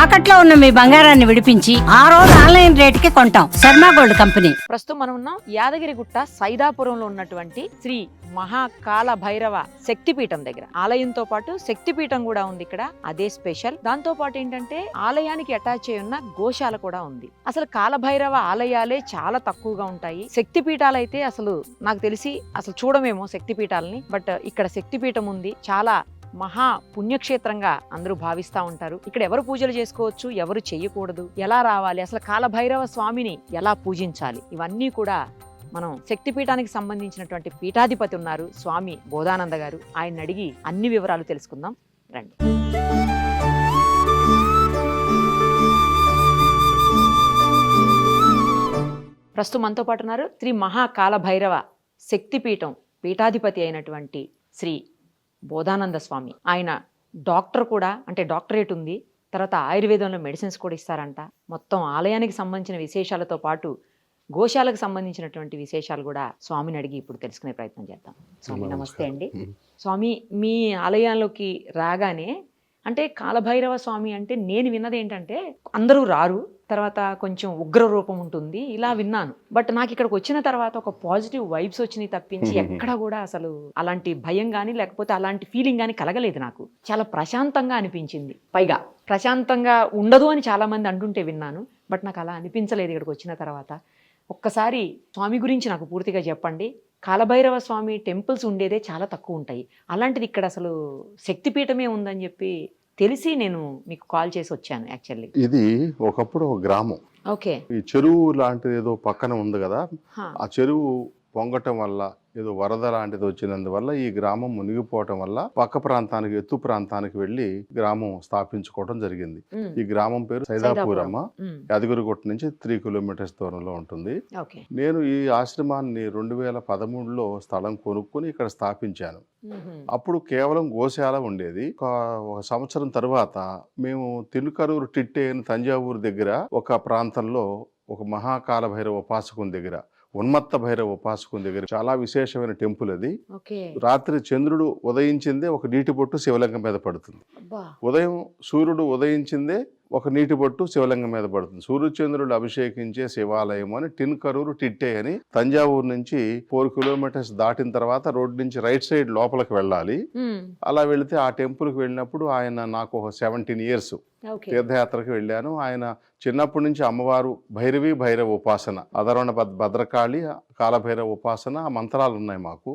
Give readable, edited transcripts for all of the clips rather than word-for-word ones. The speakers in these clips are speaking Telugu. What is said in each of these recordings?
తాకట్లో ఉన్న మీ బంగారాన్ని విడిపించి ఆ రోజు ఆన్లైన్ రేటుకి కొంటాం. Sharma gold company. ప్రస్తుతం మనం ఉన్నాం యాదగిరిగుట్ట సైదాపురంలో ఉన్నటువంటి శ్రీ మహాకాల భైరవ శక్తిపీఠం దగ్గర. ఆలయంతో పాటు శక్తిపీఠం కూడా ఉంది ఇక్కడ, అదే స్పెషల్. దాంతో పాటు ఏంటంటే ఆలయానికి అటాచ్ అయి ఉన్న గోశాల కూడా ఉంది. అసలు కాలభైరవ ఆలయాలే చాలా తక్కువగా ఉంటాయి. శక్తిపీఠాలు అయితే అసలు నాకు తెలిసి అసలు చూడమేమో శక్తిపీఠాలని, బట్ ఇక్కడ శక్తిపీఠం ఉంది. చాలా మహా పుణ్యక్షేత్రంగా అందరూ భావిస్తూ ఉంటారు. ఇక్కడ ఎవరు పూజలు చేసుకోవచ్చు, ఎవరు చేయకూడదు, ఎలా రావాలి, అసలు కాలభైరవ స్వామిని ఎలా పూజించాలి, ఇవన్నీ కూడా మనం శక్తిపీఠానికి సంబంధించినటువంటి పీఠాధిపతి ఉన్నారు, స్వామి బోధానంద గారు. ఆయన అడిగి అన్ని వివరాలు తెలుసుకుందాం రండి. ప్రస్తుతం మనతో పాటు ఉన్నారు శ్రీ మహాకాల భైరవ శక్తిపీఠం పీఠాధిపతి అయినటువంటి శ్రీ బోధానంద స్వామి. ఆయన డాక్టర్ కూడా, అంటే డాక్టరేట్ ఉంది, తర్వాత ఆయుర్వేదంలో మెడిసిన్స్ కూడా ఇస్తారంట. మొత్తం ఆలయానికి సంబంధించిన విశేషాలతో పాటు గోశాలకు సంబంధించినటువంటి విశేషాలు కూడా స్వామిని అడిగి ఇప్పుడు తెలుసుకునే ప్రయత్నం చేద్దాం. స్వామి నమస్తే అండి. స్వామి, మీ ఆలయంలోకి రాగానే అంటే కాలభైరవ స్వామి అంటే నేను విన్నది ఏంటంటే అందరూ రారు, తర్వాత కొంచెం ఉగ్ర రూపం ఉంటుంది ఇలా విన్నాను. బట్ నాకు ఇక్కడికి వచ్చిన తర్వాత ఒక పాజిటివ్ వైబ్స్ వచ్చినాయి తప్పించి ఎక్కడ కూడా అసలు అలాంటి భయం కానీ లేకపోతే అలాంటి ఫీలింగ్ కానీ కలగలేదు. నాకు చాలా ప్రశాంతంగా అనిపించింది. పైగా ప్రశాంతంగా ఉండదు అని చాలా మంది అంటుంటే విన్నాను, బట్ నాకు అలా అనిపించలేదు ఇక్కడికి వచ్చిన తర్వాత. ఒక్కసారి స్వామి గురించి నాకు పూర్తిగా చెప్పండి. కాలభైరవ స్వామి టెంపుల్స్ ఉండేదే చాలా తక్కువ ఉంటాయి, అలాంటిది ఇక్కడ అసలు శక్తిపీఠమే ఉందని చెప్పి తెలిసి నేను మీకు కాల్ చేసి వచ్చాను. యాక్చువల్లీ ఇది ఒకప్పుడు ఒక గ్రామం. ఓకే. ఈ చెరువు లాంటిది ఏదో పక్కన ఉంది కదా, ఆ చెరువు పొంగటం వల్ల ఏదో వరద లాంటిది వచ్చినందువల్ల ఈ గ్రామం మునిగిపోవటం వల్ల పక్క ప్రాంతానికి, ఎత్తు ప్రాంతానికి వెళ్లి గ్రామం స్థాపించుకోవడం జరిగింది. ఈ గ్రామం పేరు సైదాపురమ్మ. యాదగిరిగుట్ట నుంచి 3 కిలోమీటర్స్ దూరంలో ఉంటుంది. నేను ఈ ఆశ్రమాన్ని 2013లో స్థలం కొనుక్కొని ఇక్కడ స్థాపించాను. అప్పుడు కేవలం గోశాల ఉండేది. ఒక సంవత్సరం తర్వాత మేము తినుకరూరు టిట్టే అని తంజావూరు దగ్గర ఒక ప్రాంతంలో ఒక మహాకాల భైరవ ఉపాసకుని దగ్గర, ఉన్మత్త భైరవ ఉపాసకుని దగ్గర చాలా విశేషమైన టెంపుల్ అది. రాత్రి చంద్రుడు ఉదయించిందే ఒక నీటి బొట్టు శివలింగం మీద పడుతుంది. ఉదయం సూర్యుడు ఉదయించిందే ఒక నీటి బొట్టు శివలింగం మీద పడుతుంది. సూర్యచంద్రుడు అభిషేకించే శివాలయం అని టిన్కరూరు టిట్టే అని తంజావూరు నుంచి 4 కిలోమీటర్స్ దాటిన తర్వాత రోడ్ నుంచి రైట్ సైడ్ లోపలికి వెళ్ళాలి. అలా వెళితే ఆ టెంపుల్కి వెళ్ళినప్పుడు ఆయన నాకు ఒక 17 ఇయర్స్ తీర్థయాత్రకు వెళ్ళాను. ఆయన చిన్నప్పటి నుంచి అమ్మవారు భైరవి భైరవ ఉపాసన, అధర్వణ భద్రకాళి, కాలభైరవ ఉపాసన, ఆ మంత్రాలు ఉన్నాయి మాకు.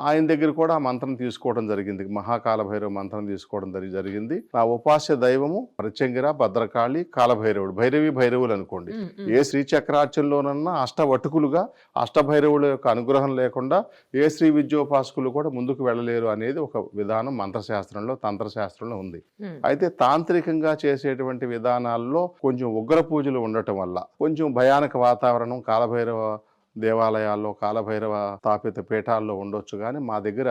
ఆయన దగ్గర కూడా ఆ మంత్రం తీసుకోవడం జరిగింది, మహాకాల భైరవ మంత్రం తీసుకోవడం జరిగింది. ఆ ఉపాస్య దైవము ప్రత్యంగిర, భద్రకాళి, కాలభైరవుడు, భైరవి భైరవులు అనుకోండి. ఏ శ్రీచక్రార్చనలోనన్నా అష్టవటుకులుగా అష్టభైరవుల యొక్క అనుగ్రహం లేకుండా ఏ శ్రీ విద్యోపాసకులు కూడా ముందుకు వెళ్ళలేరు అనేది ఒక విధానం మంత్రశాస్త్రంలో, తంత్రశాస్త్రంలో ఉంది. అయితే తాంత్రికంగా చేసేటువంటి విధానాల్లో కొంచెం ఉగ్ర పూజలు ఉండటం వల్ల కొంచెం భయానక వాతావరణం కాలభైరవ దేవాలయాల్లో, కాలభైరవ స్థాపిత పీఠాల్లో ఉండొచ్చు, కానీ మా దగ్గర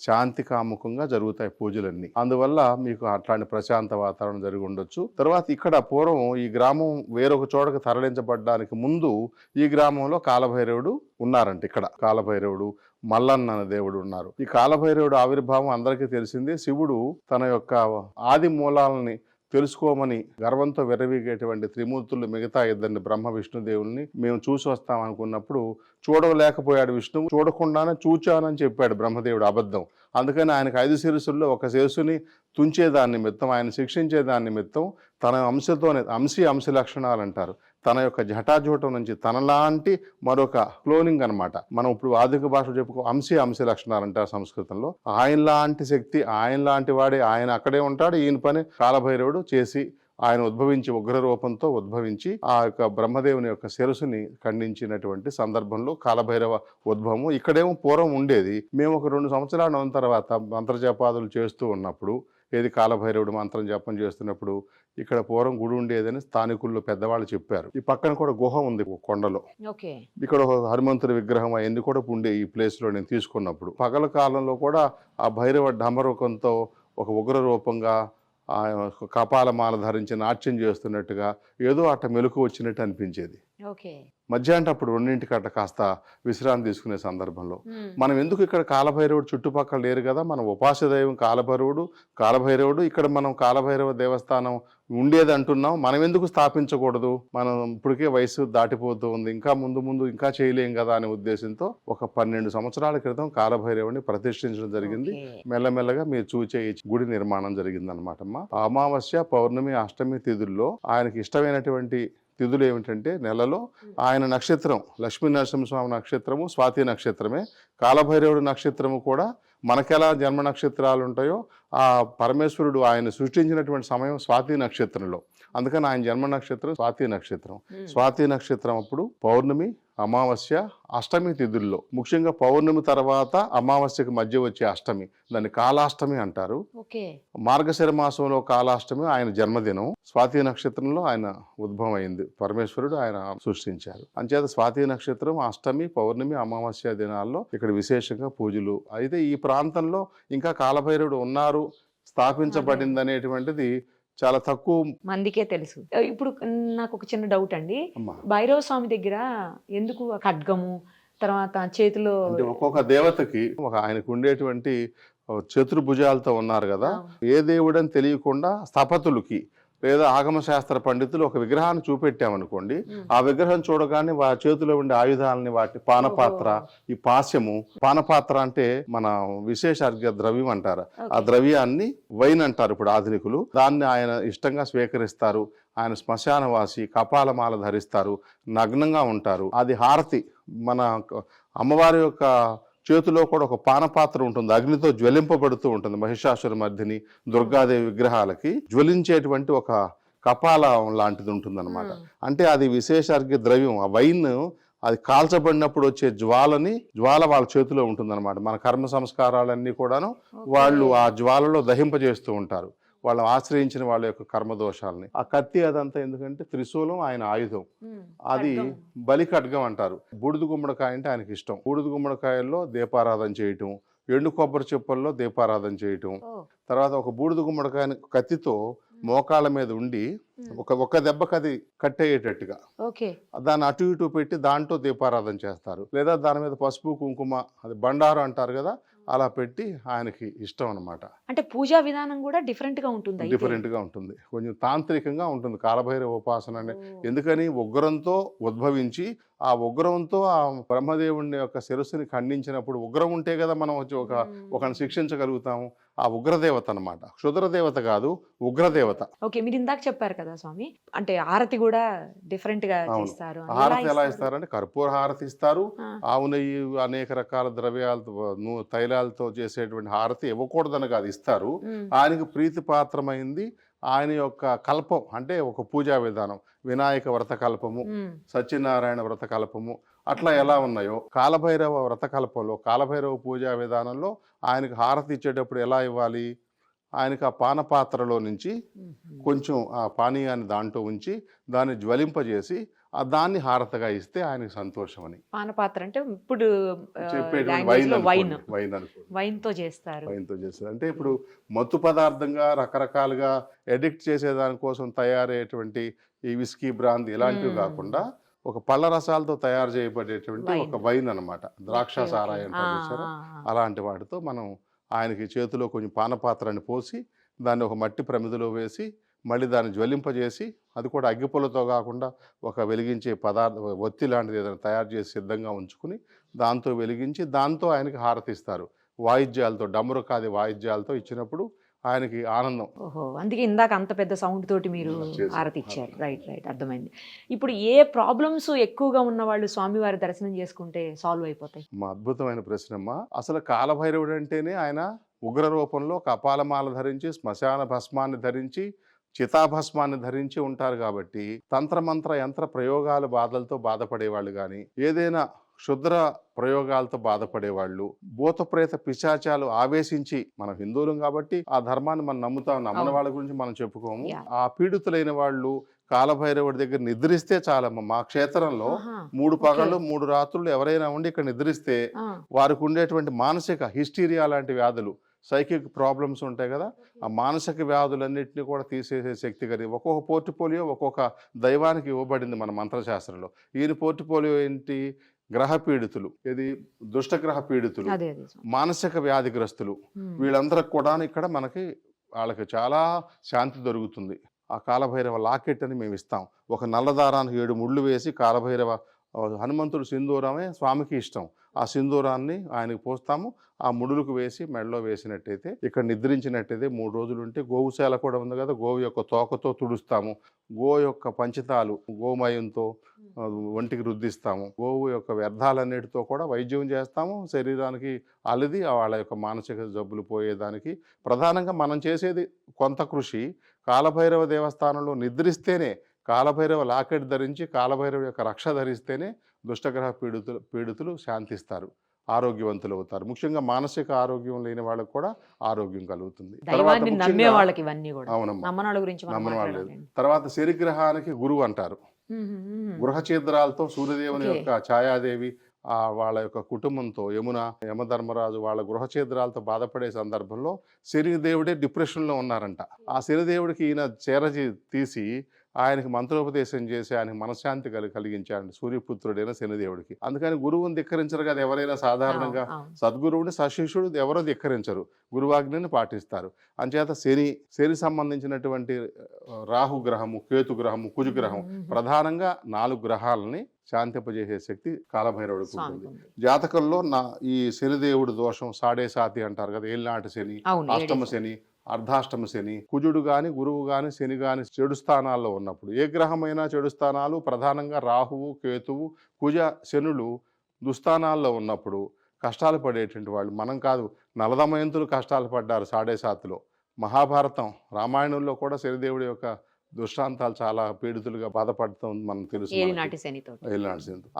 శాంతి కాముకంగా జరుగుతాయి పూజలన్నీ. అందువల్ల మీకు అట్లాంటి ప్రశాంత వాతావరణం జరిగి ఉండొచ్చు. తర్వాత ఇక్కడ పూర్వం ఈ గ్రామం వేరొక చోటకు తరలించబడడానికి ముందు ఈ గ్రామంలో కాలభైరవుడు ఉన్నారంట. ఇక్కడ కాలభైరవుడు, మల్లన్న అనే దేవుడు ఉన్నారు. ఈ కాలభైరవుడు ఆవిర్భావం అందరికీ తెలిసిందే. శివుడు తన యొక్క ఆది మూలాలని తెలుసుకోమని గర్వంతో విర్రవీగేటువంటి త్రిమూర్తులు మిగతా 2 బ్రహ్మ విష్ణుదేవుల్ని మేము చూసి వస్తాం అనుకున్నప్పుడు చూడలేకపోయాడు విష్ణువు. చూడకుండానే చూచానని చెప్పాడు బ్రహ్మదేవుడు, అబద్ధం. అందుకని ఆయనకు 5 శిరస్సుల్లో ఒక శిరస్సుని తుంచేదాని నిమిత్తం, ఆయన శిక్షించేదాని నిమిత్తం తన అంశతోనే, అంశ లక్షణాలు అంటారు, తన యొక్క జటాజూటం నుంచి తనలాంటి మరొక క్లోనింగ్ అనమాట. మనం ఇప్పుడు ఆధునిక భాషలో చెప్పుకో అంశ లక్షణాలు అంటారు సంస్కృతంలో. ఆయనలాంటి శక్తి, ఆయనలాంటి వాడే, ఆయన అక్కడే ఉంటాడు. ఈయన పని కాలభైరవుడు చేసి ఆయన ఉద్భవించి, ఉగ్ర రూపంతో ఉద్భవించి ఆ యొక్క బ్రహ్మదేవుని యొక్క శిరస్సుని ఖండించినటువంటి సందర్భంలో కాలభైరవ ఉద్భవము ఇక్కడేమో పూర్వం ఉండేది. మేము ఒక 2 సంవత్సరాలు ఉన్న తర్వాత మంత్రజపాదులు చేస్తూ ఉన్నప్పుడు, ఏది కాలభైరవుడు మంత్రం జపం చేస్తున్నప్పుడు ఇక్కడ పూర్వం గుడి ఉండేదని స్థానికుల్లో పెద్దవాళ్ళు చెప్పారు. ఈ పక్కన కూడా గుహ ఉంది కొండలో. ఇక్కడ ఒక హనుమంతుడి విగ్రహం అవన్నీ కూడా ఉండే ఈ ప్లేస్ లో నేను తీసుకున్నప్పుడు. పగల కాలంలో కూడా ఆ భైరవ ఢమరుకంతో ఒక ఉగ్ర రూపంగా కపాలమాల ధరించి నాట్యం చేస్తున్నట్టుగా ఏదో అట్ట మెలకు వచ్చినట్టు అనిపించేది. ఓకే. మధ్యాహ్నం అప్పుడు 2ంటికి అట్లా కాస్త విశ్రాంతి తీసుకునే సందర్భంలో మనం ఎందుకు ఇక్కడ కాలభైరవుడు చుట్టుపక్కల లేరు కదా, మనం ఉపాస దైవం కాలభైరవుడు ఇక్కడ మనం కాలభైరవ దేవస్థానం ఉండేది అంటున్నాం, మనం ఎందుకు స్థాపించకూడదు, మనం ఇప్పటికే వయసు దాటిపోతూ ఉంది, ఇంకా ముందు ఇంకా చేయలేం కదా అనే ఉద్దేశంతో ఒక 12 సంవత్సరాల క్రితం కాలభైరవుని ప్రతిష్ఠించడం జరిగింది. మెల్లమెల్లగా మీరు చూచే ఈ గుడి నిర్మాణం జరిగింది అనమాటమ్మా. అమావాస్య, పౌర్ణమి, అష్టమి తిథుల్లో ఆయనకి ఇష్టమైనటువంటి తిథులు ఏమిటంటే, నెలలో ఆయన నక్షత్రం లక్ష్మీ నరసింహస్వామి నక్షత్రము స్వాతి నక్షత్రమే, కాలభైరవుడి నక్షత్రము కూడా మనకెలా జన్మ నక్షత్రాలు ఉంటాయో ఆ పరమేశ్వరుడు ఆయన సృష్టించినటువంటి సమయం స్వాతి నక్షత్రంలో, అందుకని ఆయన జన్మ నక్షత్రం స్వాతి నక్షత్రం. స్వాతి నక్షత్రం అప్పుడు పౌర్ణమి, అమావాస్య, అష్టమి తిథుల్లో, ముఖ్యంగా పౌర్ణమి తర్వాత అమావాస్యకి మధ్య వచ్చే అష్టమి, దాన్ని కాలాష్టమి అంటారు. మార్గశిర మాసంలో కాలాష్టమి ఆయన జన్మదినం. స్వాతి నక్షత్రంలో ఆయన ఉద్భవం అయింది, పరమేశ్వరుడు ఆయన సృష్టించారు. అంచేత స్వాతి నక్షత్రం, అష్టమి, పౌర్ణమి, అమావాస్య దినాల్లో ఇక్కడ విశేషంగా పూజలు. అయితే ఈ ప్రాంతంలో ఇంకా కాలభైరవుడు ఉన్నారు, స్థాపించబడింది అనేటువంటిది చాలా తక్కువ మందికే తెలుసు. ఇప్పుడు నాకు ఒక చిన్న డౌట్ అండి, భైరవ స్వామి దగ్గర ఎందుకు ఖడ్గము, తర్వాత చేతిలో అంటే ఒక్కొక్క దేవతకి ఆయనకు ఉండేటువంటి చతుర్భుజాలతో ఉన్నారు కదా, ఏ దేవుడని తెలియకుండా స్థపతులకి లేదా ఆగమ శాస్త్ర పండితులు ఒక విగ్రహాన్ని చూపెట్టామనుకోండి, ఆ విగ్రహం చూడగానే వారి చేతిలో ఉండే ఆయుధాలని, వాటి పానపాత్ర, ఈ పాస్యము, పానపాత్ర అంటే మన విశేష అర్ఘ్య ద్రవ్యం అంటారు, ఆ ద్రవ్యాన్ని వైన్ అంటారు ఇప్పుడు ఆధునికులు, దాన్ని ఆయన ఇష్టంగా స్వీకరిస్తారు. ఆయన శ్మశానవాసి, కపాలమాల ధరిస్తారు, నగ్నంగా ఉంటారు. అది హారతి. మన అమ్మవారి యొక్క చేతిలో కూడా ఒక పానపాత్ర ఉంటుంది, అగ్నితో జ్వలింపబడుతూ ఉంటుంది. మహిషాసుర మర్దిని, దుర్గాదేవి విగ్రహాలకి జ్వలించేటువంటి ఒక కపాలం లాంటిది ఉంటుంది అనమాట. అంటే అది విశేష అర్ఘ్య ద్రవ్యం. ఆ వైన్ అది కాల్చబడినప్పుడు వచ్చే జ్వాల వాళ్ళ చేతిలో ఉంటుంది అనమాట. మన కర్మ సంస్కారాలన్నీ కూడాను వాళ్ళు ఆ జ్వాలలో దహింపజేస్తూ ఉంటారు, వాళ్ళు ఆశ్రయించిన వాళ్ళ యొక్క కర్మదోషాలని. ఆ కత్తి అదంతా ఎందుకంటే త్రిశూలం ఆయన ఆయుధం, అది బలి ఖడ్గం అంటారు. బూడిద గుమ్మడికాయ అంటే ఆయనకి ఇష్టం. బూడిద గుమ్మడికాయల్లో దీపారాధన చేయటం, ఎండు కొబ్బరి చెప్పుల్లో దీపారాధన చేయటం, తర్వాత ఒక బూడిద గుమ్మడికాయని కత్తితో మోకాళ్ళ మీద ఉండి ఒక దెబ్బకి అది కట్టేయేటట్టుగా దాన్ని అటు ఇటు పెట్టి దాంట్లో దీపారాధన చేస్తారు. లేదా దాని మీద పసుపు కుంకుమ, అది బండారు అంటారు కదా, అలా పెట్టి ఆయనకి ఇష్టం అనమాట. అంటే పూజా విధానం కూడా డిఫరెంట్ గా ఉంటుంది, కొంచెం తాంత్రికంగా ఉంటుంది కాలభైరవ ఉపాసన అంటే. ఎందుకని ఉగ్రంతో ఉద్భవించి ఆ ఉగ్రంతో ఆ బ్రహ్మదేవుని యొక్క శిరస్సుని ఖండించినప్పుడు, ఉగ్రం ఉంటే కదా మనం వచ్చి ఒకరిని శిక్షించగలుగుతాము. ఆ ఉగ్రదేవత అనమాట, క్షుద్రదేవత కాదు, ఉగ్రదేవత. ఓకే, మీరు ఇందాక చెప్పారు కదా స్వామి, అంటే హారతి కూడా డిఫరెంట్ గా చేస్తారు. హారతి ఎలా ఇస్తారంటే కర్పూర హారతి ఇస్తారు, ఆవు నెయ్యి, అనేక రకాల ద్రవ్యాలతో, తైలాలతో చేసేటువంటి హారతి ఇవ్వకూడదని కాదు, ఇస్తారు. ఆయనకు ప్రీతిపాత్రమైంది ఆయన యొక్క కల్పం, అంటే ఒక పూజా విధానం, వినాయక వ్రత కల్పము, సత్యనారాయణ వ్రత కల్పము, అట్లా ఎలా ఉన్నాయో కాలభైరవ వ్రత కల్పంలో, కాలభైరవ పూజా విధానంలో ఆయనకు హారతి ఇచ్చేటప్పుడు ఎలా ఇవ్వాలి, ఆయనకు ఆ పానపాత్రలో నుంచి కొంచెం ఆ పానీయాన్ని దాంట్లో ఉంచి దాన్ని జ్వలింపజేసి దాన్ని హారతగా ఇస్తే ఆయనకు సంతోషం అని. పానపాత్ర అంటే ఇప్పుడు వైన్ తో చేస్తారు. అంటే ఇప్పుడు మత్తు పదార్థంగా రకరకాలుగా ఎడిక్ట్ చేసే దానికోసం తయారయ్యేటువంటి ఈ విస్కీ, బ్రాందీ ఇలాంటివి కాకుండా ఒక పళ్ళ రసాలతో తయారు చేయబడేటువంటి ఒక వైన్ అనమాట, ద్రాక్ష సారాయి అంటారు చూసారా, అలాంటి వాటితో మనం ఆయనకి చేతిలో కొంచెం పానపాత్రని పోసి దాన్ని ఒక మట్టి ప్రమిదలో వేసి మళ్ళీ దాన్ని జ్వలింపజేసి, అది కూడా అగ్గిపుల్లతో కాకుండా ఒక వెలిగించే ఒత్తి లాంటిది ఏదైనా తయారు చేసి సిద్ధంగా ఉంచుకుని దాంతో వెలిగించి దాంతో ఆయనకి హారతిస్తారు. వాయిద్యాలతో, డమరుకాది వాయిద్యాలతో ఇచ్చినప్పుడు ఆయనకి ఆనందం. ఓహో, అందుకే ఇందాక అంత పెద్ద సౌండ్ తోటి మీరు హారతి ఇచ్చారు. రైట్, అర్థమైంది. ఇప్పుడు ఏ ప్రాబ్లమ్స్ ఎక్కువగా ఉన్న వాళ్ళు స్వామివారి దర్శనం చేసుకుంటే సాల్వ్ అయిపోతాయి? మా అద్భుతమైన ప్రశ్నమ్మా. అసలు కాలభైరవుడు అంటేనే ఆయన ఉగ్ర రూపంలో కపాలమాల ధరించి, శ్మశాన భస్మాన్ని ధరించి, చితాభస్మాన్ని ధరించి ఉంటారు. కాబట్టి తంత్రమంత్ర యంత్ర ప్రయోగాలు బాధలతో బాధపడేవాళ్ళు కానీ, ఏదైనా క్షుద్ర ప్రయోగాలతో బాధపడేవాళ్ళు, భూతప్రేత పిశాచాలు ఆవేశించి, మనం హిందువులం కాబట్టి ఆ ధర్మాన్ని మనం నమ్ముతాం, నమ్మని వాళ్ళ గురించి మనం చెప్పుకోము. ఆ పీడితులైన వాళ్ళు కాలభైరవుడి దగ్గర నిద్రిస్తే చాలమ్మ. మా క్షేత్రంలో 3 పగళ్ళు 3 రాత్రులు ఎవరైనా ఉండి ఇక్కడ నిద్రిస్తే వారికి ఉండేటువంటి మానసిక హిస్టీరియా లాంటి వ్యాధులు, సైకిక్ ప్రాబ్లమ్స్ ఉంటాయి కదా, ఆ మానసిక వ్యాధులన్నింటినీ కూడా తీసేసే శక్తి కలిగి ఒక్కొక్క పోర్ట్ఫోలియో ఒక్కొక్క దైవానికి ఇవ్వబడింది మన మంత్రశాస్త్రంలో. ఈయన పోర్ట్ఫోలియో ఏంటి? గ్రహ పీడితులు, ఇది దుష్టగ్రహ పీడితులు, మానసిక వ్యాధిగ్రస్తులు, వీళ్ళందరికి కూడా ఇక్కడ మనకి వాళ్ళకి చాలా శాంతి దొరుకుతుంది. ఆ కాలభైరవ లాకెట్ అని మేము ఇస్తాం. ఒక నల్లదారానికి 7 ముళ్ళు వేసి కాలభైరవ హనుమంతుడు సింధూరమే స్వామికి ఇష్టం. ఆ సింధూరాన్ని ఆయనకు పోస్తాము. ఆ ముడులకు వేసి మెడలో వేసినట్టయితే, ఇక్కడ నిద్రించినట్టయితే 3 రోజులు ఉంటే, గోవుశాల కూడా ఉంది కదా, గోవు యొక్క తోకతో తుడుస్తాము. గోవు యొక్క పంచితాలు గోమయంతో ఒంటికి రుద్దిస్తాము. గోవు యొక్క వ్యర్థాలన్నిటితో కూడా వైద్యం చేస్తాము. శరీరానికి అలిది వాళ్ళ యొక్క మానసిక జబ్బులు పోయేదానికి ప్రధానంగా మనం చేసేది కొంత కృషి. కాలభైరవ దేవస్థానంలో నిద్రిస్తేనే, కాలభైరవ లాకెట్ ధరించి కాలభైరవ యొక్క రక్ష ధరిస్తేనే దుష్టగ్రహ పీడితులు శాంతిస్తారు, ఆరోగ్యవంతులు అవుతారు. ముఖ్యంగా మానసిక ఆరోగ్యం లేని వాళ్ళకు కూడా ఆరోగ్యం కలుగుతుంది. తర్వాత శనిగ్రహానికి గురువు అంటారు. గృహ ఛిద్రాలతో సూర్యదేవుని యొక్క ఛాయాదేవి వాళ్ళ యొక్క కుటుంబంతో యమధర్మరాజు వాళ్ళ గృహ ఛిద్రాలతో బాధపడే సందర్భంలో శనిదేవుడే డిప్రెషన్లో ఉన్నారంట. ఆ శనిదేవుడికి ఈయన చేరజి తీసి ఆయనకి మంత్రోపదేశం చేసి ఆయనకి మనశ్శాంతి కలిగించాడు సూర్యపుత్రుడైన శనిదేవుడికి. అందుకని గురువుని ధిక్కరించరు కదా ఎవరైనా. సాధారణంగా సద్గురువుని సశిష్యుడు ఎవరో ధిక్కరించరు, గురువాజ్ఞని పాటిస్తారు. అంచేత శని సంబంధించినటువంటి రాహుగ్రహము, కేతుగ్రహము, కుజగ్రహం, ప్రధానంగా 4 గ్రహాలని శాంతింపజేసే శక్తి కాలభైరవుడికి ఉంటుంది. జాతకంలో ఈ శనిదేవుడు దోషం సాడేసాతి అంటారు కదా, ఏళ్ళనాటి శని, అష్టమ శని, అర్ధాష్టమ శని, కుజుడు గాని గురువు గాని శని గాని చెడు స్థానాల్లో ఉన్నప్పుడు, ఏ గ్రహమైనా చెడు స్థానాలు, ప్రధానంగా రాహువు, కేతువు, కుజ, శనులు దుస్థానాల్లో ఉన్నప్పుడు కష్టాలు పడేటువంటి వాళ్ళు. మనం కాదు, నలదమయంతులు కష్టాలు పడ్డారు సాడేసాతిలో. మహాభారతం, రామాయణంలో కూడా శనిదేవుడి యొక్క దుష్టాంతాలు చాలా పీడితులుగా బాధపడతాం మనం తెలుసు. ఏలినాటి శనితో.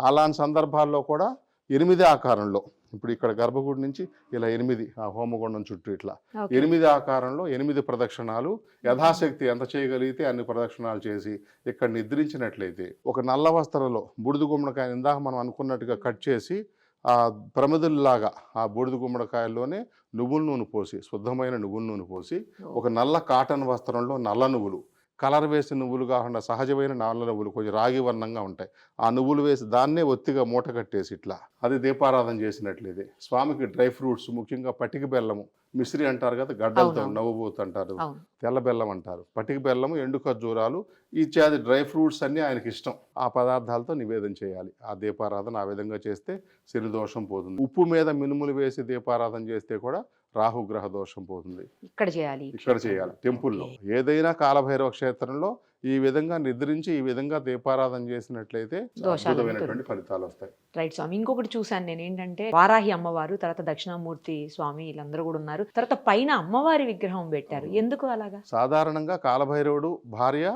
అలాంటి సందర్భాల్లో కూడా 8 ఆకారంలో, ఇప్పుడు ఇక్కడ గర్భగుడి నుంచి ఇలా 8 ఆ హోమగుండం చుట్టూ ఇట్లా 8 ఆకారంలో 8 ప్రదక్షిణాలు యథాశక్తి ఎంత చేయగలిగితే అన్ని ప్రదక్షిణాలు చేసి ఇక్కడ నిద్రించినట్లయితే, ఒక నల్ల వస్త్రంలో బూడిద గుమ్మడికాయ ఇందాక మనం అనుకున్నట్టుగా కట్ చేసి ఆ ప్రమిదుల్లాగా ఆ బూడిద గుమ్మడికాయల్లోనే నువ్వుల నూనె పోసి, శుద్ధమైన నువ్వుల నూనె పోసి, ఒక నల్ల కాటన్ వస్త్రంలో నల్ల నువ్వులు, కలర్ వేసిన నువ్వులు కాకుండా సహజమైన నల్ల నువ్వులు కొంచెం రాగి వర్ణంగా ఉంటాయి, ఆ నువ్వులు వేసి దాన్నే ఒత్తిగా మూట కట్టేసి ఇట్లా అది దీపారాధన చేసినట్లయితే, స్వామికి డ్రై ఫ్రూట్స్, ముఖ్యంగా పటిక బెల్లము, మిశ్రీ అంటారు కదా, గడ్డలతో నవ్వుబోతు అంటారు, తెల్ల బెల్లం అంటారు, పటిక బెల్లము, ఎండు ఖర్జూరాలు ఇత్యాది డ్రై ఫ్రూట్స్ అన్నీ ఆయనకి ఇష్టం. ఆ పదార్థాలతో నివేదన చేయాలి. ఆ దీపారాధన ఆ విధంగా చేస్తే శని దోషం పోతుంది. ఉప్పు మీద మినుములు వేసి దీపారాధన చేస్తే కూడా రాహుగ్రహ దోషం పోతుంది. ఇక్కడ చేయాలి టెంపుల్లో. ఏదైనా కాలభైరవ క్షేత్రంలో ఈ విధంగా నిద్రించి ఈ విధంగా దీపారాధన చేసినట్లయితే అద్భుతమైనటువంటి ఫలితాలు వస్తాయి. రైట్ స్వామి. ఇంకొకటి చూసాను నేను, ఏంటంటే వారాహి అమ్మవారు, తర్వాత దక్షిణామూర్తి స్వామి, వీళ్ళందరూ కూడా ఉన్నారు, తర్వాత పైన అమ్మవారి విగ్రహం పెట్టారు. ఎందుకు అలాగా? సాధారణంగా కాలభైరవుడు భార్య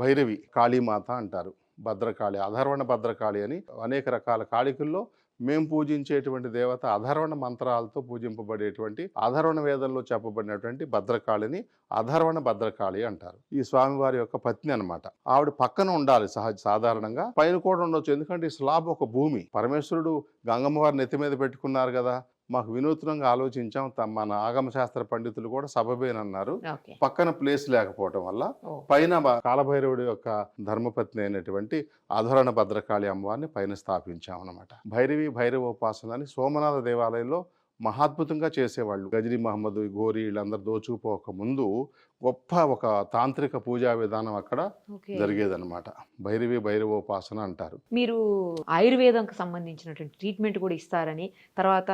భైరవి, కాళీమాత అంటారు, భద్రకాళి, అధర్వణ భద్రకాళి అని అనేక రకాల కాళికల్లో మేము పూజించేటువంటి దేవత అధర్వణ మంత్రాలతో పూజింపబడేటువంటి, అధర్వణ వేదంలో చెప్పబడినటువంటి భద్రకాళిని అధర్వణ భద్రకాళి అంటారు. ఈ స్వామివారి యొక్క పత్ని అన్నమాట. ఆవిడ పక్కన ఉండాలి సాధారణంగా, పైన కూడా ఉండొచ్చు. ఎందుకంటే ఈ స్లాబ్ ఒక భూమి. పరమేశ్వరుడు గంగమ్మ వారిని నెత్తి మీద పెట్టుకున్నారు కదా, మాకు వినూత్నంగా ఆలోచించాం. మన ఆగమ శాస్త్ర పండితులు కూడా సబబేనన్నారు. పక్కన ప్లేస్ లేకపోవటం వల్ల పైన కాలభైరవుడి యొక్క ధర్మపత్ని అయినటువంటి అధరణ భద్రకాళి అమ్మవారిని పైన స్థాపించాం అన్నమాట. భైరవి భైరవోపాసన అని సోమనాథ దేవాలయంలో మహాద్భుతంగా చేసేవాళ్ళు. గజనీ మహమ్మద్, గోరి వీళ్ళందరూ దోచుకుపోక ముందు గొప్ప ఒక తాంత్రిక పూజా విధానం అక్కడ జరిగేదన్నమాట. భైరవి భైరవోపాసన అంటారు. మీరు ఆయుర్వేదంకి సంబంధించినటువంటి ట్రీట్మెంట్ కూడా ఇస్తారని, తర్వాత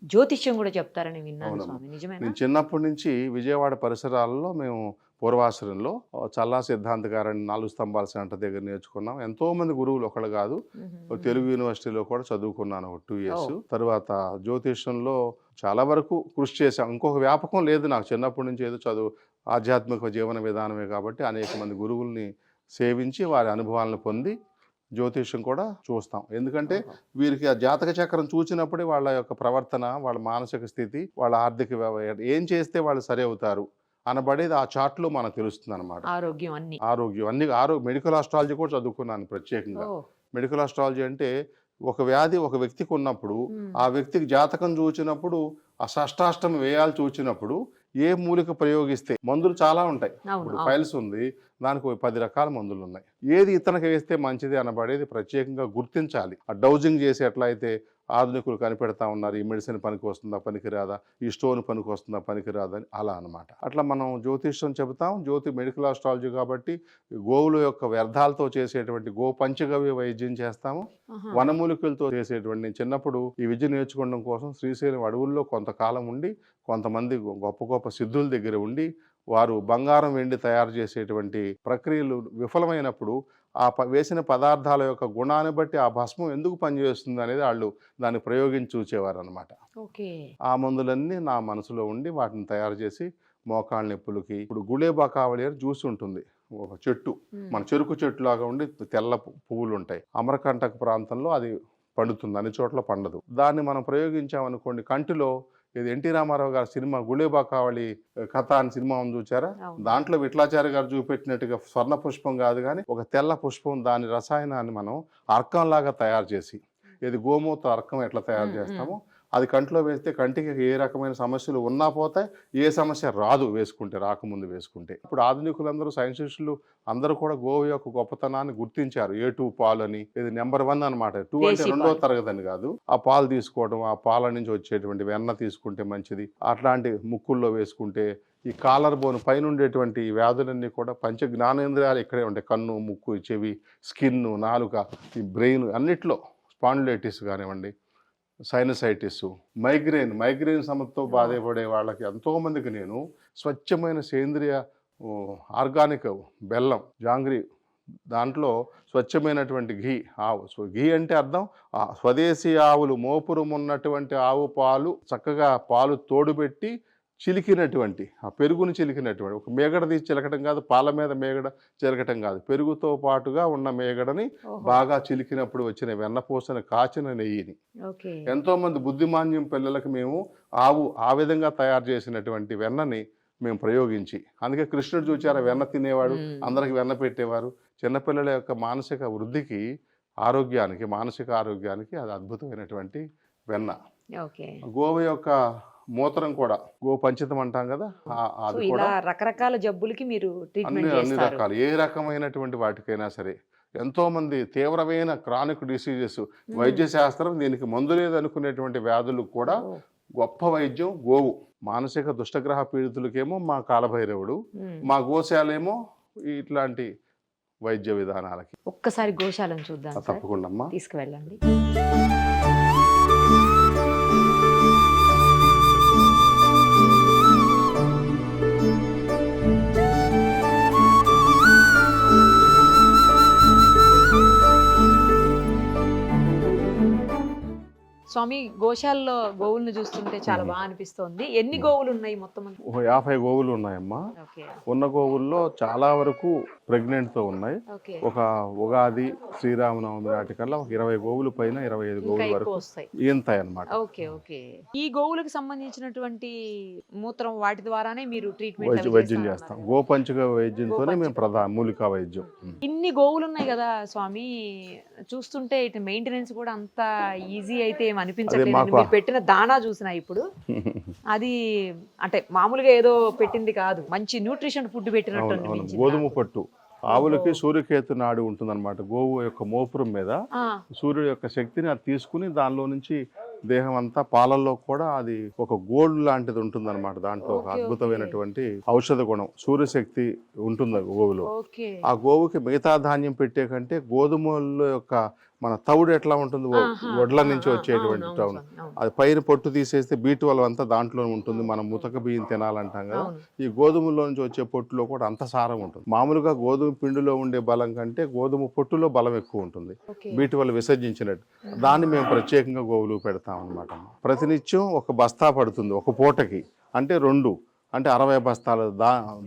జ్యోతిష్యం కూడా చెప్తారని విన్నాను స్వామి, నిజమేనా? నేను చిన్నప్పటి నుంచి విజయవాడ పరిసరాల్లో మేము పూర్వాశ్రయంలో చల్లా సిద్ధాంత గారని 4 స్తంభాల సెంటర్ దగ్గర నేర్చుకున్నాం. ఎంతో మంది గురువులు, ఒకళ్ళు కాదు, తెలుగు యూనివర్సిటీలో కూడా చదువుకున్నాను 2 years. తర్వాత జ్యోతిష్యంలో చాలా వరకు కృషి చేశాం. ఇంకొక వ్యాపకం లేదు నాకు, చిన్నప్పటి నుంచి ఏదో చదువు, ఆధ్యాత్మిక జీవన విధానమే కాబట్టి అనేక మంది గురువుల్ని సేవించి వారి అనుభవాలను పొంది జ్యోతిష్యం కూడా చూస్తాం. ఎందుకంటే వీరికి ఆ జాతక చక్రం చూసినప్పుడే వాళ్ళ యొక్క ప్రవర్తన, వాళ్ళ మానసిక స్థితి, వాళ్ళ ఆర్థిక ఏం చేస్తే వాళ్ళు సరి అవుతారు అనబడేది ఆ చార్ట్లో మనకు తెలుస్తుంది అనమాట. ఆరోగ్యం అన్ని మెడికల్ ఆస్ట్రాలజీ కూడా చదువుకున్నాను ప్రత్యేకంగా. మెడికల్ ఆస్ట్రాలజీ అంటే ఒక వ్యాధి ఒక వ్యక్తికి ఉన్నప్పుడు ఆ వ్యక్తికి జాతకం చూసినప్పుడు ఆ షష్టాష్టమి వేయాల్సి వచ్చినప్పుడు ఏ మూలిక ప్రయోగిస్తే, మందులు చాలా ఉంటాయి. ఇప్పుడు ఫైల్స్ ఉంది, దానికి 10 రకాల మందులు ఉన్నాయి. ఏది ఇతనికి వేస్తే మంచిది అనబడేది ప్రత్యేకంగా గుర్తించాలి. ఆ డౌజింగ్ చేసి ఎట్లా అయితే ఆధునికులు కనిపెడతా ఉన్నారు, ఈ మెడిసిన్ పనికి వస్తుందా పనికిరాదా, ఈ స్టోన్ పనికి వస్తుందా పనికిరాదా అని, అలా అనమాట. అట్లా మనం జ్యోతిష్యం చెబుతాం. మెడికల్ ఆస్ట్రాలజీ కాబట్టి గోవుల యొక్క వ్యర్థాలతో చేసేటువంటి గో పంచగవ్య వైద్యం చేస్తాము. వనమూలికలతో చేసేటువంటి, నేను చిన్నప్పుడు ఈ విద్య నేర్చుకోవడం కోసం శ్రీశైలం అడవుల్లో కొంతకాలం ఉండి, కొంతమంది గొప్ప గొప్ప సిద్ధుల దగ్గర ఉండి, వారు బంగారం వెండి తయారు చేసేటువంటి ప్రక్రియలు విఫలమైనప్పుడు ఆ వేసిన పదార్థాల యొక్క గుణాన్ని బట్టి ఆ భస్మం ఎందుకు పనిచేస్తుంది అనేది వాళ్ళు దాన్ని ప్రయోగించి చూసేవారు అనమాట. ఆ మందులన్నీ నా మనసులో ఉండి వాటిని తయారు చేసి మోకాళ్ళ నొప్పులకి, ఇప్పుడు గుళేబాకావళి అని జ్యూస్ ఉంటుంది, ఒక చెట్టు, మన చెరుకు చెట్టు లాగా ఉండి తెల్ల పువ్వులు ఉంటాయి. అమరకంటక ప్రాంతంలో అది పండుతుంది, అన్ని చోట్ల పండదు. దాన్ని మనం ప్రయోగించామనుకోండి, కంటిలో, ఇది ఎన్టీ రామారావు గారి సినిమా గుళేబాకావళి కథ అని సినిమా ఉంది చూచారా, దాంట్లో విఠలాచార్య గారు చూపెట్టినట్టుగా స్వర్ణ పుష్పం కాదు కానీ ఒక తెల్ల పుష్పం, దాని రసాయనాన్ని మనం అర్కంలాగా తయారు చేసి, ఇది గోమూత్ర అర్కం ఎట్లా తయారు చేస్తామో అది కంటిలో వేస్తే కంటికి ఏ రకమైన సమస్యలు ఉన్నా పోతాయి, ఏ సమస్య రాదు వేసుకుంటే, రాకముందు వేసుకుంటే. ఇప్పుడు ఆధునికులందరూ, సైంటిస్టులు అందరూ కూడా గోవు యొక్క గొప్పతనాన్ని గుర్తించారు. A2 పాలు అని, ఇది నెంబర్ 1 అనమాట. 2 అంటే 2వ తరగతి అని కాదు. ఆ పాలు తీసుకోవడం, ఆ పాల నుంచి వచ్చేటువంటి వెన్న తీసుకుంటే మంచిది. అట్లాంటి ముక్కుల్లో వేసుకుంటే ఈ కాలర్ బోన్ పైన ఉండేటువంటి వ్యాధులన్నీ కూడా పంచ జ్ఞానేంద్రియాలు ఇక్కడే ఉంటాయి. కన్ను, ముక్కు, చెవి, స్కిన్, నాలుక, ఈ బ్రెయిన్ అన్నిట్లో, స్పాండిలైటిస్ కానివ్వండి, సైనసైటిస్, మైగ్రెయిన్ సమస్యతో బాధపడే వాళ్ళకి ఎంతోమందికి నేను స్వచ్ఛమైన సేంద్రియ ఆర్గానిక్ బెల్లం, జాంగ్రీ, దాంట్లో స్వచ్ఛమైనటువంటి ఘీ అంటే అర్థం స్వదేశీ ఆవులు, మోపురం ఉన్నటువంటి ఆవు పాలు, చక్కగా పాలు తోడుపెట్టి చిలికినటువంటి, ఆ పెరుగుని చిలికినటువంటి, ఒక మేగడ తీసి చిలకటం కాదు, పాల మీద మేగడ చిలకటం కాదు, పెరుగుతో పాటుగా ఉన్న మేగడని బాగా చిలికినప్పుడు వచ్చిన వెన్నపూసన కాచిన నెయ్యిని, ఎంతో మంది బుద్ధిమాన్యం పిల్లలకు మేము ఆ విధంగా తయారు చేసినటువంటి వెన్నని మేము ప్రయోగించి, అందుకే కృష్ణుడు చూచారా వెన్న తినేవాడు, అందరికి వెన్న పెట్టేవారు. చిన్నపిల్లల యొక్క మానసిక వృద్ధికి, ఆరోగ్యానికి, మానసిక ఆరోగ్యానికి అది అద్భుతమైనటువంటి వెన్న. గోవు యొక్క మూత్రం కూడా గో పంచితం అంటాం కదా, అది కూడా రకరకాల జబ్బులకి మీరు అన్ని రకాలు, ఏ రకమైనటువంటి వాటికైనా సరే. ఎంతో మంది తీవ్రమైన క్రానిక్ డిసీజెస్, వైద్య శాస్త్రం దీనికి మందు లేదనుకునేటువంటి వ్యాధులు కూడా గొప్ప వైద్యం గోవు. మానసిక దుష్టగ్రహ పీడితులకేమో మా కాలభైరవుడు, మా గోశాలేమో ఇట్లాంటి వైద్య విధానాలకి. ఒక్కసారి గోశాలను చూద్దాం. తప్పకుండా అమ్మా, తీసుకువెళ్ళండి. స్వామి, గోశాలలో గోవులను చూస్తుంటే చాలా బాగా అనిపిస్తోంది. ఎన్ని గోవులు ఉన్నాయి మొత్తం? 50 గోవులు ఉన్నాయమ్మా. ఉన్న గోవుల్లో చాలా వరకు ప్రెగ్నెంట్తో ఉన్నాయి. ఒక ఉగాది, శ్రీరామనవమి నాటికల్లా ఒక 20 గోవులు పైన 25 గోవుల వరకు ఈంతాయి అన్నమాట. ఈ గోవులకు సంబంధించినటువంటి మూత్రం వాటి ద్వారానే మీరు ట్రీట్మెంట్ వైద్యం చేస్తాం. గోపంచక వైద్యంతోనే మేము ప్రధాన మూలికా వైద్యం. ఇన్ని గోవులు ఉన్నాయి కదా స్వామి, చూస్తుంటే ఇటు మెయింటెనెన్స్ కూడా అంత ఈజీ అయితే అనిపించట్లేదు. మీరు పెట్టిన దానా చూసినా ఇప్పుడు అది అంటే మామూలుగా ఏదో పెట్టింది కాదు, మంచి న్యూట్రిషన్ ఫుడ్ పెట్టినట్టు. గోధుమ పట్టు, ఆవులకి సూర్యకేతు నాడు ఉంటుందన్నమాట. గోవు యొక్క మోపురం మీద సూర్యుడు యొక్క శక్తిని అది తీసుకుని దానిలో నుంచి దేహం అంతా, పాలల్లో కూడా అది ఒక గోల్డ్ లాంటిది ఉంటుందన్నమాట. దాంట్లో ఒక అద్భుతమైనటువంటి ఔషధ గుణం, సూర్యశక్తి ఉంటుంది గోవులో. ఆ గోవుకి మిగతా ధాన్యం పెట్టే కంటే గోధుమల యొక్క మన తవుడు ఎట్లా ఉంటుంది, వడ్ల నుంచి వచ్చేటువంటి తవుడు, అది పైన పొట్టు తీసేస్తే B12 అంతా దాంట్లో ఉంటుంది. మనం ముతక బియ్యం తినాలంటాం కదా, ఈ గోధుమలో నుంచి వచ్చే పొట్టులో కూడా అంత సారం ఉంటుంది. మామూలుగా గోధుమ పిండిలో ఉండే బలం కంటే గోధుమ పొట్టులో బలం ఎక్కువ ఉంటుంది, B12 విసర్జించినట్టు. దాన్ని మేము ప్రత్యేకంగా గోవులు పెడతాం అన్నమాట. ప్రతినిత్యం ఒక బస్తా పడుతుంది ఒక పూటకి, అంటే 60 బస్తాల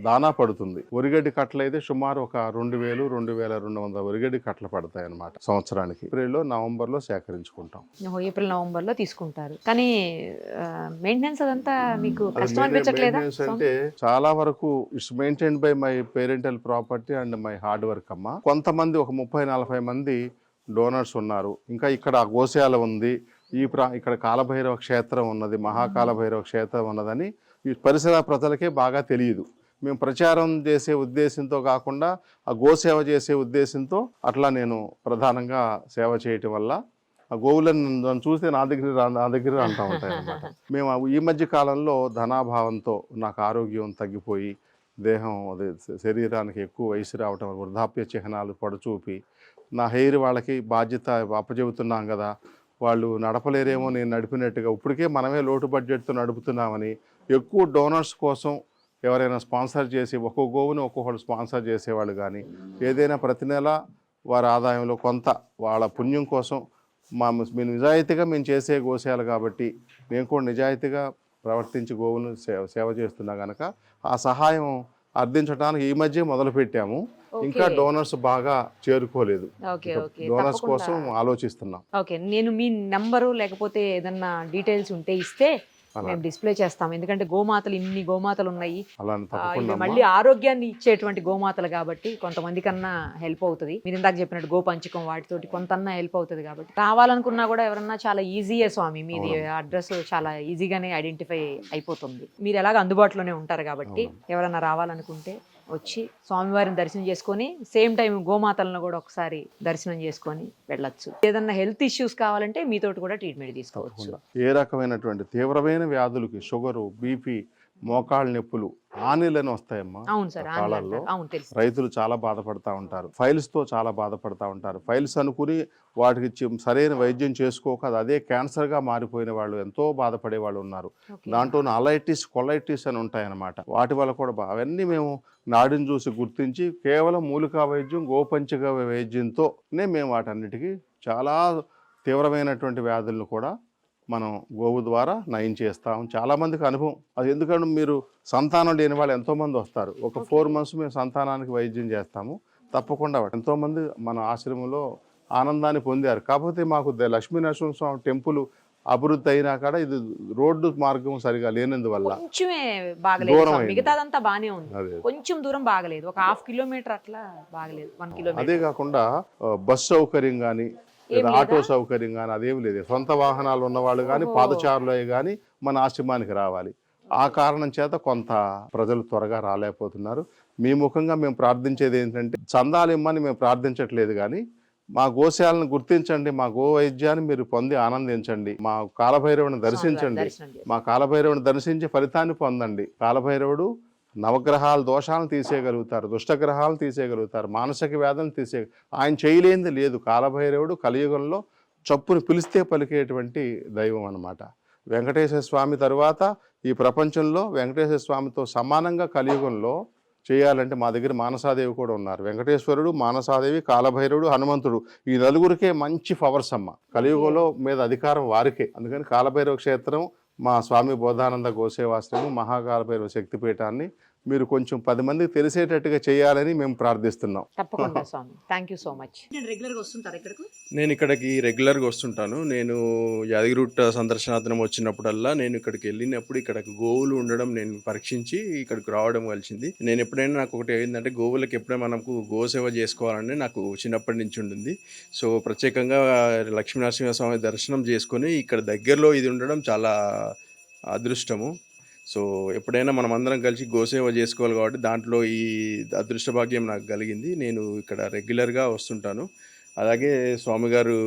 దానా పడుతుంది. ఒరిగడ్డి కట్టలు అయితే సుమారు ఒక 2000-2200 ఒరిగడ్డి కట్టలు పడతాయి అన్నమాట సంవత్సరానికి. ఏప్రిల్లో, నవంబర్లో సేకరించుకుంటాం. ఏప్రిల్, నవంబర్లో తీసుకుంటారు. కానీ మెయింటెనెన్స్ అదంతా మీకు కష్టం అనిపించట్లేదా? అంటే చాలా వరకు it's maintained by my parental property and my hard work అమ్మా. కొంతమంది ఒక 30-40 మంది డోనర్స్ ఉన్నారు. ఇంకా ఇక్కడ గోశాల ఉంది, ఇక్కడ కాలభైరవ క్షేత్రం ఉన్నది, మహాకాలభైరవ క్షేత్రం ఉన్నదని ఈ పరిసర ప్రజలకే బాగా తెలియదు. మేము ప్రచారం చేసే ఉద్దేశంతో కాకుండా ఆ గోసేవ చేసే ఉద్దేశంతో అట్లా నేను ప్రధానంగా సేవ చేయటం వల్ల ఆ గోవులను నన్ను చూస్తే నా దగ్గర అంటూ ఉంటాయి అన్నమాట. మేము ఈ మధ్య కాలంలో ధనాభావంతో నాకు ఆరోగ్యం తగ్గిపోయి దేహం అదే శరీరానికి ఎక్కువ వయసు రావటం, వృద్ధాప్య చిహ్నాలు పడచూపి నా హెయిర్ వాళ్ళకి బాధ్యత అప్పచెబుతున్నాం కదా, వాళ్ళు నడపలేరేమో నేను నడిపినట్టుగా, ఇప్పటికే మనమే లోటు బడ్జెట్తో నడుపుతున్నామని ఎక్కువ డోనర్స్ కోసం ఎవరైనా స్పాన్సర్ చేసి ఒక్కొక్క గోవుని ఒక్కొక్కరు స్పాన్సర్ చేసేవాళ్ళు కానీ ఏదైనా ప్రతి నెల వారి ఆదాయంలో కొంత వాళ్ళ పుణ్యం కోసం మేము నిజాయితీగా మేము చేసే గోశాల కాబట్టి మేము కూడా నిజాయితీగా ప్రవర్తించి గోవును సేవ చేస్తున్నా కనుక ఆ సహాయం అర్థించడానికి ఈ మధ్య మొదలు పెట్టాము. ఇంకా డోనర్స్ బాగా చేరుకోలేదు. డోనర్స్ కోసం ఆలోచిస్తున్నాం. ఓకే, నేను మీ నంబరు లేకపోతే ఏదన్నా డీటెయిల్స్ ఉంటే ఇస్తే మేము డిస్ప్లే చేస్తాం. ఎందుకంటే గోమాతలు ఇన్ని గోమాతలు ఉన్నాయి, మళ్ళీ ఆరోగ్యాన్ని ఇచ్చేటువంటి గోమాతలు కాబట్టి కొంతమంది కన్నా హెల్ప్ అవుతుంది. మీరు ఇందాక చెప్పినట్టు గోపంచకం వాటితోటి కొంతన్నా హెల్ప్ అవుతుంది కాబట్టి రావాలనుకున్నా కూడా ఎవరన్నా చాలా ఈజీయే స్వామి, మీది అడ్రస్ చాలా ఈజీగానే ఐడెంటిఫై అయిపోతుంది. మీరు ఎలాగ అందుబాటులోనే ఉంటారు కాబట్టి ఎవరన్నా రావాలనుకుంటే వచ్చి స్వామివారిని దర్శనం చేసుకొని సేమ్ టైం గోమాతలను కూడా ఒకసారి దర్శనం చేసుకొని వెళ్ళొచ్చు. ఏదన్నా హెల్త్ ఇష్యూస్ కావాలంటే మీతోటి కూడా ట్రీట్మెంట్ తీసుకోవచ్చు. ఏ రకమైనటువంటి తీవ్రమైన వ్యాధులకి షుగరు, బీపీ, మోకాళ్ళ నొప్పులు, ఆనీలని వస్తాయమ్మా. అవును సార్, కాళ్ళల్లో రైతులు చాలా బాధపడతా ఉంటారు, ఫైల్స్తో చాలా బాధపడతా ఉంటారు. ఫైల్స్ అనుకుని వాటికి సరైన వైద్యం చేసుకోక అదే క్యాన్సర్గా మారిపోయిన వాళ్ళు ఎంతో బాధపడే వాళ్ళు ఉన్నారు. దాంట్లో అలైటిస్, కొలైటిస్ అని ఉంటాయన్నమాట. వాటి వల్ల కూడా అవన్నీ మేము నాడిని చూసి గుర్తించి కేవలం మూలికా వైద్యం, గోపంచక వైద్యంతోనే మేము వాటన్నిటికీ చాలా తీవ్రమైనటువంటి వ్యాధులను కూడా మనం గోవు ద్వారా నయం చేస్తాం. చాలామందికి అనుభవం అది. ఎందుకంటే మీరు సంతానం లేని వాళ్ళు ఎంతోమంది వస్తారు. ఒక 4 months మేము సంతానానికి వైద్యం చేస్తాము. తప్పకుండా ఎంతోమంది మన ఆశ్రమంలో ఆనందాన్ని పొందారు. కాకపోతే మాకు లక్ష్మీనరసింహస్వామి టెంపుల్ అభివృద్ధి అయినా కూడా ఇది రోడ్డు మార్గం సరిగా లేనందువల్ల కొంచెమే బాగలేదు, మిగతాదంతా బాగానే ఉంది, కొంచెం దూరం బాగలేదు, ఒక 1/2 kilometer అట్లా బాగలేదు, 1 kilometer. అదే కాకుండా బస్ సౌకర్యం కానీ ఆటో సౌకర్యం కానీ అదేమి లేదు. సొంత వాహనాలు ఉన్నవాళ్ళు కానీ పాదచారులు కానీ మన ఆశ్రమానికి రావాలి. ఆ కారణం చేత కొంత ప్రజలు త్వరగా రాలేకపోతున్నారు. మీ ముఖంగా మేము ప్రార్థించేది ఏంటంటే చందాలు ఇమ్మని మేము ప్రార్థించట్లేదు కానీ మా గోశాలను గుర్తించండి, మా గో వైద్యాన్ని మీరు పొంది ఆనందించండి, మా కాలభైరవుని దర్శించండి, మా కాలభైరవుని దర్శించి ఫలితాన్ని పొందండి. కాలభైరవుడు నవగ్రహాల దోషాలను తీసేయగలుగుతారు, దుష్టగ్రహాలను తీసేయగలుగుతారు, మానసిక వ్యాధులను ఆయన చేయలేనిది లేదు. కాలభైరవుడు కలియుగంలో చప్పుని పిలిస్తే పలికేటువంటి దైవం అన్నమాట. వెంకటేశ్వర స్వామి తరువాత ఈ ప్రపంచంలో వెంకటేశ్వర స్వామితో సమానంగా కలియుగంలో చేయాలంటే మా దగ్గర మానసాదేవి కూడా ఉన్నారు. వెంకటేశ్వరుడు, మానసాదేవి, కాలభైరవుడు, హనుమంతుడు, ఈ నలుగురికే మంచి పవర్స్ అమ్మ. కలియుగంలో మీద అధికారం వారికే. అందుకని కాలభైరవ క్షేత్రం, మా స్వామి బోధానంద గోసేవాశ్రమం, మహాకాలభైరవ శక్తిపీఠాన్ని మీరు కొంచెం 10 మందికి తెలిసేటట్టుగా చేయాలని మేము ప్రార్థిస్తున్నాం. తప్పకుండా స్వామి, థ్యాంక్ యూ సో మచ్. నేను ఇక్కడికి రెగ్యులర్గా వస్తుంటాను. నేను యాదగిరిగుట్ట సందర్శనార్థనం వచ్చినప్పుడల్లా నేను ఇక్కడికి వెళ్ళినప్పుడు ఇక్కడ గోవులు ఉండడం నేను పరీక్షించి ఇక్కడికి రావడం కలిసింది. నేను ఎప్పుడైనా నాకు ఒకటి ఏంటంటే గోవులకు ఎప్పుడైనా మనకు గోసేవ చేసుకోవాలని నాకు చిన్నప్పటి నుంచి ఉంటుంది. సో ప్రత్యేకంగా లక్ష్మీనరసింహస్వామి దర్శనం చేసుకొని ఇక్కడ దగ్గరలో ఇది ఉండడం చాలా అదృష్టము. సో ఎప్పుడైనా మనం అందరం కలిసి గోసేవ చేసుకోవాలి కాబట్టి దాంట్లో ఈ అదృష్ట భాగ్యం నాకు కలిగింది. నేను ఇక్కడ రెగ్యులర్గా వస్తుంటాను. అలాగే స్వామి గారు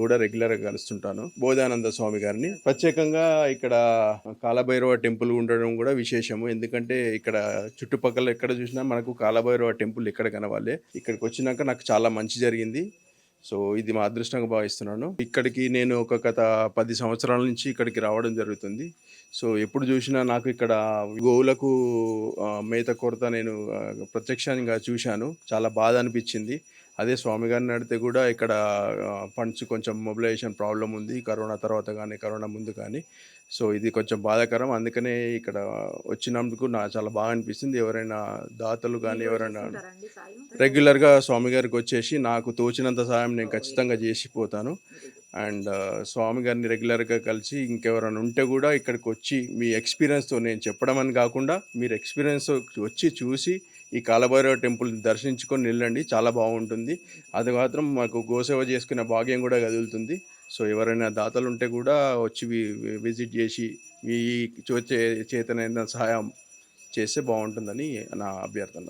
కూడా రెగ్యులర్గా కలుస్తుంటాను, బోధానంద స్వామి గారిని. ప్రత్యేకంగా ఇక్కడ కాలభైరవ టెంపుల్ ఉండడం కూడా విశేషము. ఎందుకంటే ఇక్కడ చుట్టుపక్కల ఎక్కడ చూసినా మనకు కాలభైరవ టెంపుల్ ఎక్కడ కనవాలే. ఇక్కడికి వచ్చినాక నాకు చాలా మంచి జరిగింది. సో ఇది మా అదృష్టంగా భావిస్తున్నాను. ఇక్కడికి నేను గత 10 సంవత్సరాల నుంచి ఇక్కడికి రావడం జరుగుతుంది. సో ఎప్పుడు చూసినా నాకు ఇక్కడ గోవులకు మేత కొరత నేను ప్రత్యక్షంగా చూశాను. చాలా బాధ అనిపించింది. అదే స్వామి గారిని అడిగితే కూడా ఇక్కడ ఫండ్స్ కొంచెం మొబిలైజేషన్ ప్రాబ్లం ఉంది, కరోనా తర్వాత కానీ కరోనా ముందు కానీ. సో ఇది కొంచెం బాధాకరం. అందుకనే ఇక్కడ వచ్చినందుకు నాకు చాలా బాగా అనిపిస్తుంది. ఎవరైనా దాతలు కానీ ఎవరైనా రెగ్యులర్గా స్వామి గారికి వచ్చేసి నాకు తోచినంత సాయం నేను ఖచ్చితంగా చేసిపోతాను. అండ్ స్వామి గారిని రెగ్యులర్గా కలిసి ఇంకెవరైనా ఉంటే కూడా ఇక్కడికి వచ్చి మీ ఎక్స్పీరియన్స్తో, నేను చెప్పడం అని కాకుండా మీరు ఎక్స్పీరియన్స్ వచ్చి చూసి ఈ కాలభైరవ టెంపుల్ దర్శించుకొని వెళ్ళండి, చాలా బాగుంటుంది. అది మాత్రం మాకు గోసేవ చేసుకునే భాగ్యం కూడా కదులుతుంది. సో ఎవరైనా దాతలు ఉంటే కూడా వచ్చి విజిట్ చేసి మీ చేతనైన సహాయం చేస్తే బాగుంటుందని నా అభ్యర్థన.